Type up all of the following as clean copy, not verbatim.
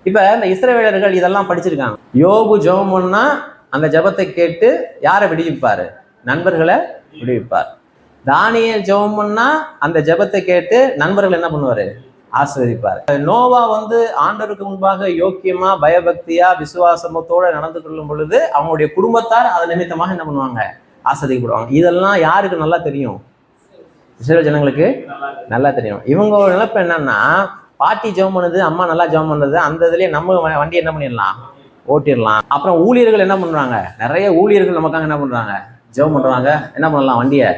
இப்ப இந்த இஸ்ரவேலர்கள் இதெல்லாம் படிச்சிருக்காங்க. யோபு ஜெபம் பண்ணா அந்த ஜெபத்தை கேட்டு யாரை விடுவிப்பாரு? நண்பர்களை விடுவிப்பார். தானியேல் ஜெபம் பண்ணா அந்த ஜெபத்தை கேட்டு நண்பர்கள் என்ன பண்ணுவாரு? ஆசீர்வதிப்பார். நோவா ஆண்டவருக்கு முன்பாக யோக்கியமா பயபக்தியா விசுவாசமத்தோட நடந்து கொள்ளும் பொழுது அவங்களுடைய குடும்பத்தார் அதன் நிமித்தமாக என்ன பண்ணுவாங்க? ஆசீர்வதிக்கப்படுவாங்க. இதெல்லாம் யாருக்கு நல்லா தெரியும்? இஸ்ரவேல் ஜனங்களுக்கு நல்லா தெரியும். இவங்களோட நினைப்பு என்னன்னா, பாட்டி ஜெபம் பண்ணுது, அம்மா நல்லா ஜெபம் பண்றது, அந்த இதுலயே நம்ம வண்டி என்ன பண்ணிடலாம்? ஓட்டிடலாம். அப்புறம் ஊழியர்கள் என்ன பண்றாங்க? நிறைய ஊழியர்கள் நமக்காக என்ன பண்றாங்க? ஜெபம் பண்றாங்க. என்ன பண்ணலாம்? வண்டியை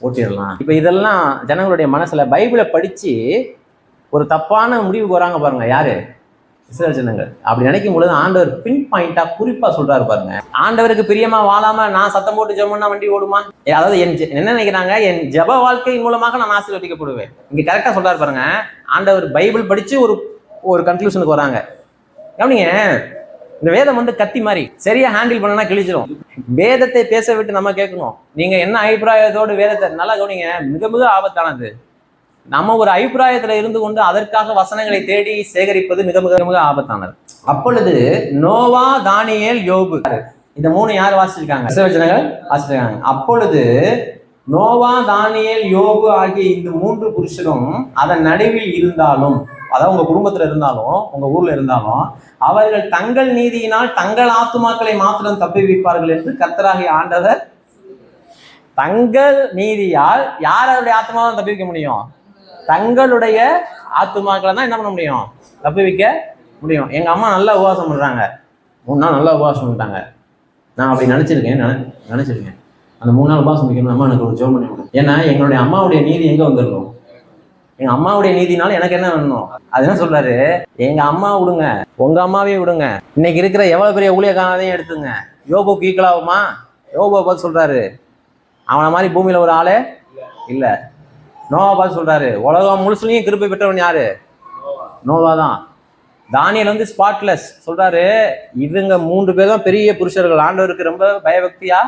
ஓட்டிடலாம். இப்ப இதெல்லாம் ஜனங்களுடைய மனசுல பைபிளை படிச்சு ஒரு தப்பான முடிவுக்கு வராங்க பாருங்க. யாரு? இஸ்ரவேல் ஜனங்கள். அப்படி நினைக்கும் பொழுது ஆண்டவர் பின் பாயிண்டா குறிப்பா சொல்றாரு பாருங்க. ஆண்டவருக்கு பிரியமா வாழாம நான் சத்தம் போட்டு ஜெபம் பண்ணா வண்டி ஓடுமா? அதாவது என்ன நினைக்கிறாங்க? என் ஜெப வாழ்க்கை மூலமாக நான் ஆசீர்வதிக்கப்படுவேன். இங்க கரெக்டா சொல்றாரு பாருங்க. ஆண்டவர் பைபிள் படிச்சு ஒரு கன்க்ளூஷனுக்கு வராங்க. கவனிங்க, இந்த வேதம் கத்தி மாதிரி சரியா ஹேண்டில் பண்ணனா கிழிச்சிடும். வேதத்தை பேச விட்டு நம்ம கேட்கணும். நீங்க என்ன அபிப்பிராயத்தோடு வேதத்தை நல்லா கவனிங்க. மிக மிக ஆபத்தானது. நம்ம ஒரு அபிப்பிராயத்துல இருந்து கொண்டு அதற்காக வசனங்களை தேடி சேகரிப்பது மிக மிக மிக ஆபத்தானது. அப்பொழுது நோவா, தானியேல், யோபு, இந்த 3 யார் வாசிச்சிருக்காங்க? இஸ்ரவேல் ஜனங்கள் வாசிச்சிருக்காங்க. அப்பொழுது நோவா, தானியேல், யோபு ஆகிய இந்த 3 புருஷரும் அதன் நடுவில் இருந்தாலும், அதாவது உங்க குடும்பத்துல இருந்தாலும் உங்க ஊர்ல இருந்தாலும், அவர்கள் தங்கள் நீதியினால் தங்கள் ஆத்துமாக்களை மாத்திரம் தப்புவிப்பார்கள் என்று கர்த்தராகிய ஆண்டவர். தங்கள் நீதியால் யாருடைய ஆத்மாவை தப்புவிக்க முடியும்? தங்களுடைய ஆத்துமாக்களை தான் என்ன பண்ண முடியும்? தப்புவிக்க முடியும். எங்க அம்மா நல்லா உபவாசம் பண்றாங்க, 3 நாள் நல்லா உபவாசம் பண்ணிட்டாங்க. நான் அப்படி நினைச்சிருக்கேன். அந்த 3 நாள் உபவாசம் வைக்கணும், அம்மா எனக்கு ஒரு ஜெபம் பண்ணி விடும். ஏன்னா எங்களுடைய அம்மாவுடைய நீதி எங்க வந்துடணும்? எங்க அம்மாவுடைய நீதினால எனக்கு என்ன வேணும்? அது என்ன சொல்றாரு? எங்க அம்மா விடுங்க, உங்க அம்மாவே விடுங்க. இன்னைக்கு இருக்கிற எவ்வளவு பெரிய ஊழியக்காரதையும் எடுத்துங்க, யோபுக்கு ஈக்குவலாகுமா? யோபுவை பார்த்து சொல்றாரு, அவனை மாதிரி பூமியில ஒரு ஆளே இல்ல. நோவா பார்த்து சொல்றாரு, உலகம் முழுசுலையும் கிருபை பெற்றவன் யாரு? நோவா தான். தானியேல் ஸ்பாட்லெஸ் சொல்றாரு, இவங்க 3 பேர் தான் பெரிய புருஷர்கள், ஆண்டவருக்கு ரொம்ப பயபக்தியா.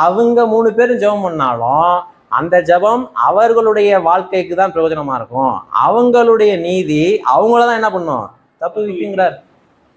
அவங்க 3 பேரும் ஜெபம் பண்ணாலும் அந்த ஜெபம் அவர்களுடைய வாழ்க்கைக்கு தான் பிரயோஜனமா இருக்கும். அவங்களுடைய நீதி அவங்களதான் என்ன பண்ணும்? தப்பு வைக்கிறார்.